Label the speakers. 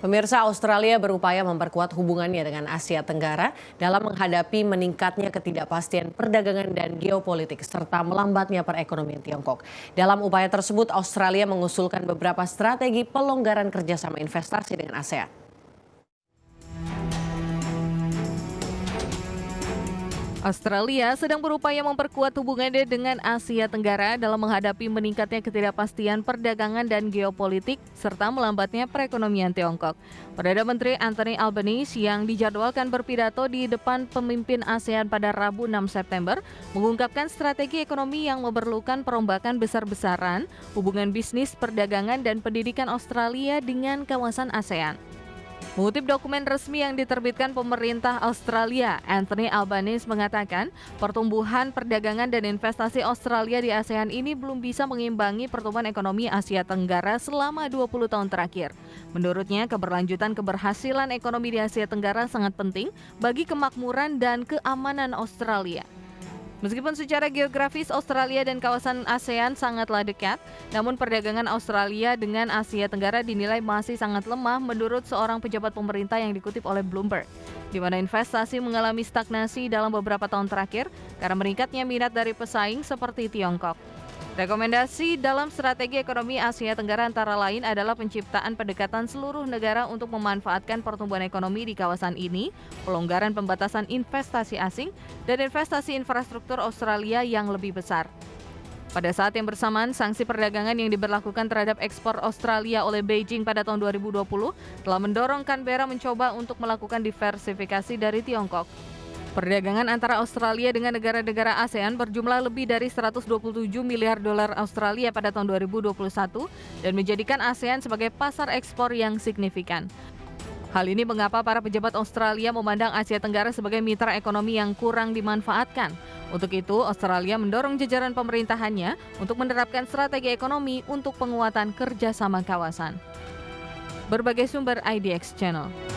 Speaker 1: Pemirsa, Australia berupaya memperkuat hubungannya dengan Asia Tenggara dalam menghadapi meningkatnya ketidakpastian perdagangan dan geopolitik serta melambatnya perekonomian Tiongkok. Dalam upaya tersebut, Australia mengusulkan beberapa strategi pelonggaran kerjasama investasi dengan ASEAN.
Speaker 2: Australia sedang berupaya memperkuat hubungannya dengan Asia Tenggara dalam menghadapi meningkatnya ketidakpastian perdagangan dan geopolitik serta melambatnya perekonomian Tiongkok. Perdana Menteri Anthony Albanese yang dijadwalkan berpidato di depan pemimpin ASEAN pada Rabu 6 September mengungkapkan strategi ekonomi yang memerlukan perombakan besar-besaran, hubungan bisnis, perdagangan, dan pendidikan Australia dengan kawasan ASEAN. Mengutip dokumen resmi yang diterbitkan pemerintah Australia, Anthony Albanese mengatakan pertumbuhan perdagangan dan investasi Australia di ASEAN ini belum bisa mengimbangi pertumbuhan ekonomi Asia Tenggara selama 20 tahun terakhir. Menurutnya, keberlanjutan keberhasilan ekonomi di Asia Tenggara sangat penting bagi kemakmuran dan keamanan Australia. Meskipun secara geografis Australia dan kawasan ASEAN sangatlah dekat, namun perdagangan Australia dengan Asia Tenggara dinilai masih sangat lemah menurut seorang pejabat pemerintah yang dikutip oleh Bloomberg, di mana investasi mengalami stagnasi dalam beberapa tahun terakhir karena meningkatnya minat dari pesaing seperti Tiongkok. Rekomendasi dalam strategi ekonomi Asia Tenggara antara lain adalah penciptaan pendekatan seluruh negara untuk memanfaatkan pertumbuhan ekonomi di kawasan ini, pelonggaran pembatasan investasi asing, dan investasi infrastruktur Australia yang lebih besar. Pada saat yang bersamaan, sanksi perdagangan yang diberlakukan terhadap ekspor Australia oleh Beijing pada tahun 2020 telah mendorong Canberra mencoba untuk melakukan diversifikasi dari Tiongkok. Perdagangan antara Australia dengan negara-negara ASEAN berjumlah lebih dari 127 miliar dolar Australia pada tahun 2021 dan menjadikan ASEAN sebagai pasar ekspor yang signifikan. Hal ini mengapa para pejabat Australia memandang Asia Tenggara sebagai mitra ekonomi yang kurang dimanfaatkan. Untuk itu, Australia mendorong jajaran pemerintahannya untuk menerapkan strategi ekonomi untuk penguatan kerjasama kawasan. Berbagai sumber IDX Channel.